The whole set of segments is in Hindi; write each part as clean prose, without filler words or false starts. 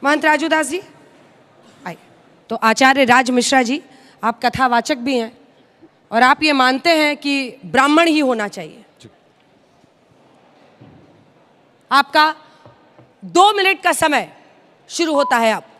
महंत राजूदास जी आइए। तो आचार्य राज मिश्रा जी, आप कथावाचक भी हैं और आप ये मानते हैं कि ब्राह्मण ही होना चाहिए। आपका 2 मिनट का समय शुरू होता है। आप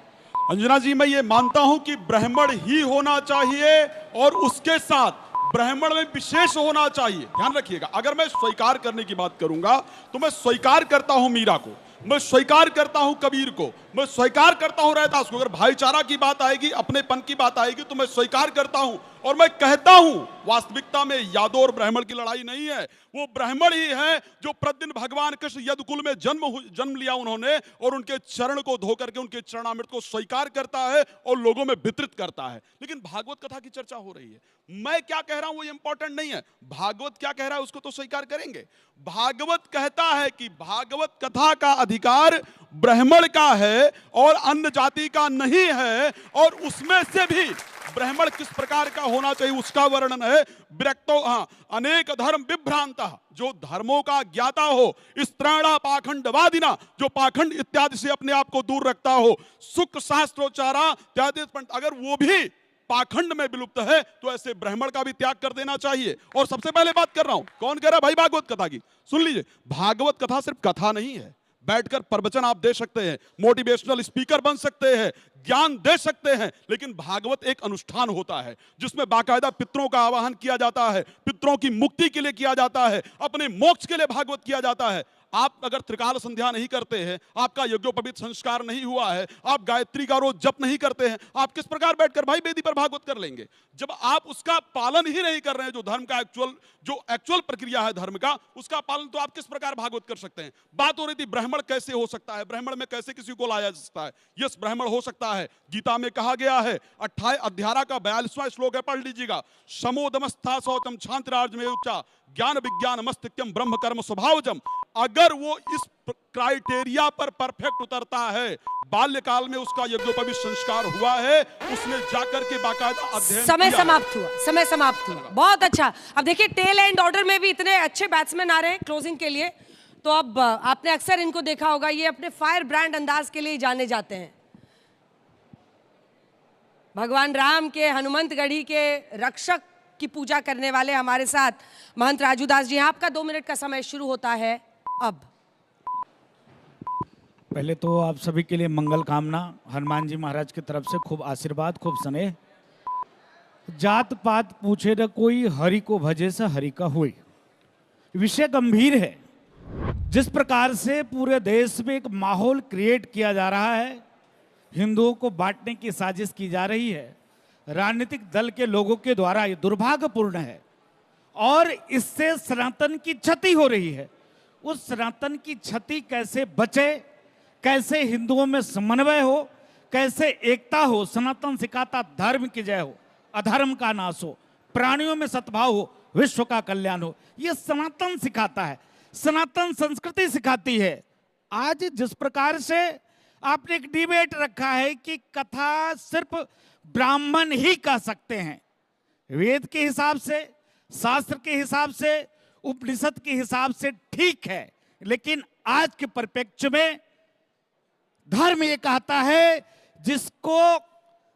अंजना जी, मैं ये मानता हूं कि ब्राह्मण ही होना चाहिए और उसके साथ ब्राह्मण में विशेष होना चाहिए। ध्यान रखिएगा, अगर मैं स्वीकार करने की बात करूंगा तो मैं स्वीकार करता हूं मीरा को, मैं स्वीकार करता हूं कबीर को, मैं स्वीकार करता हूं रैदास को। अगर भाईचारा की बात आएगी, अपनेपन की बात आएगी तो मैं स्वीकार करता हूं और मैं कहता हूं वास्तविकता में यादव और ब्राह्मण की लड़ाई नहीं है। वो ब्राह्मण ही है जो प्रतिदिन भगवान कृष्ण यदुकुल में जन्म लिया उन्होंने, और उनके चरण को धो करके उनके चरणामृत को स्वीकार करता है और लोगों में वितरित करता है। लेकिन भागवत कथा की चर्चा हो रही है, मैं क्या कह रहा हूं वो इंपॉर्टेंट नहीं है, भागवत क्या कह रहा है उसको तो स्वीकार करेंगे। भागवत कहता है कि भागवत कथा का अधिकार ब्राह्मण का है और अन्य जाति का नहीं है, और उसमें से भी ब्राह्मण किस प्रकार का होना चाहिए उसका वर्णन है। विरक्तो अनेक धर्म विभ्रांत, जो धर्मों का ज्ञाता हो, स्त्रैणा पाखंडवादिना, जो पाखंड इत्यादि से अपने आप को दूर रखता हो, सुख शास्त्रोच्चारा त्यादित, अगर वो भी पाखंड में विलुप्त है तो ऐसे ब्राह्मण का भी त्याग कर देना चाहिए। और सबसे पहले बात कर रहा हूं, कौन कह रहा है भाई भागवत कथा की? सुन लीजिए, भागवत कथा सिर्फ कथा नहीं है। बैठकर प्रवचन आप दे सकते हैं, मोटिवेशनल स्पीकर बन सकते हैं, ज्ञान दे सकते हैं, लेकिन भागवत एक अनुष्ठान होता है जिसमें बाकायदा पितरों का आवाहन किया जाता है, पितरों की मुक्ति के लिए किया जाता है, अपने मोक्ष के लिए भागवत किया जाता है। आप अगर त्रिकाल संध्या नहीं करते हैं, आपका यज्ञोपवीत संस्कार नहीं हुआ है, आप गायत्री का रोज जप नहीं करते हैं, आप किस प्रकार बैठकर भाई वेदी पर भागवत कर लेंगे? जब आप उसका पालन ही नहीं कर रहे हैं, जो धर्म का एक्चुअल प्रक्रिया है धर्म का, उसका पालन तो आप किस प्रकार भागवत कर सकते हैं? बात हो रही थी ब्राह्मण कैसे हो सकता है, ब्राह्मण में कैसे किसी को लाया जा सकता है। यस, ब्राह्मण हो सकता है। गीता में कहा गया है, 28 अध्याय का 42वां श्लोक है, पढ़ लीजिएगा। समोदमस्था शौचम क्षांतिराज में उच्चा ज्ञान विज्ञान मस्तिक्यम ब्रह्म कर्म स्वभावजम। अगर वो इस क्राइटेरिया पर परफेक्ट उतरता है, बाल्यकाल में उसका यज्ञोपवीत संस्कार हुआ है, उसने जाकर के बाकायदा अध्ययन समय किया। समय समाप्त हुआ। बहुत अच्छा। अब देखिए, टेल एंड ऑर्डर में भी इतने अच्छे बैट्समैन आ रहे हैं क्लोजिंग के लिए, तो अब आपने अक्सर इनको देखा होगा, ये अपने फायर ब्रांड अंदाज के लिए जाने जाते हैं। भगवान राम के, हनुमंतगढ़ी के रक्षक की पूजा करने वाले हमारे साथ महंत राजूदास जी हैं। आपका 2 मिनट का समय शुरू होता है अब। पहले तो आप सभी के लिए मंगल कामना, हनुमान जी महाराज की तरफ से खूब आशीर्वाद, खूब स्नेह। जात पात पूछे न कोई, हरि को भजे से हरि का होई। विषय गंभीर है। जिस प्रकार से पूरे देश में एक माहौल क्रिएट किया जा रहा है, हिंदुओं को बांटने की साजिश की जा रही है राजनीतिक दल के लोगों के द्वारा, ये दुर्भाग्यपूर्ण है और इससे सनातन की क्षति हो रही है। उस सनातन की क्षति कैसे बचे, कैसे हिंदुओं में समन्वय हो, कैसे एकता हो। सनातन सिखाता धर्म की जय हो, अधर्म का नाश हो, प्राणियों में सद्भाव हो, विश्व का कल्याण हो। ये सनातन सिखाता है, सनातन संस्कृति सिखाती है। आज जिस प्रकार से आपने एक डिबेट रखा है कि कथा सिर्फ ब्राह्मण ही कह सकते हैं, वेद के हिसाब से, शास्त्र के हिसाब से, उपनिषद के हिसाब से ठीक है, लेकिन आज के परिप्रेक्ष्य में धर्म ये कहता है जिसको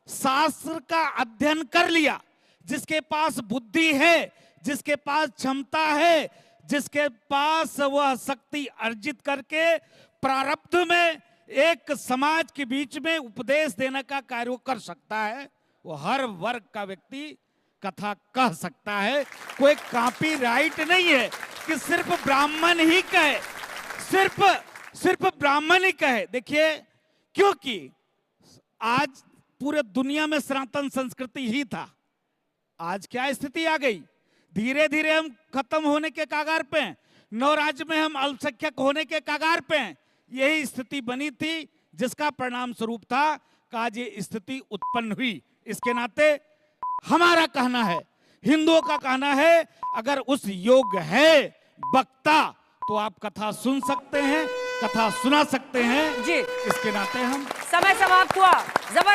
शास्त्र का अध्ययन कर लिया, जिसके पास बुद्धि है, जिसके पास क्षमता है, जिसके पास वह शक्ति अर्जित करके प्रारब्ध में एक समाज के बीच में उपदेश देने का कार्य कर सकता है, वो हर वर्ग का व्यक्ति कथा कह सकता है। कोई कॉपीराइट नहीं है कि सिर्फ ब्राह्मण ही कहे, सिर्फ ब्राह्मण ही कहे। देखिए, क्योंकि आज पूरे दुनिया में सनातन संस्कृति ही था, आज क्या स्थिति आ गई? धीरे धीरे हम खत्म होने के कगार पे हैं, 9 राज्य में हम अल्पसंख्यक होने के कगार पे हैं। यही स्थिति बनी थी, जिसका परिणाम स्वरूप था कि आज ये स्थिति उत्पन्न हुई। इसके नाते हमारा कहना है, हिंदुओं का कहना है, अगर उस योग्य है वक्ता तो आप कथा सुन सकते हैं, कथा सुना सकते हैं जी। इसके नाते हम समय समाप्त हुआ। जबरदस्त।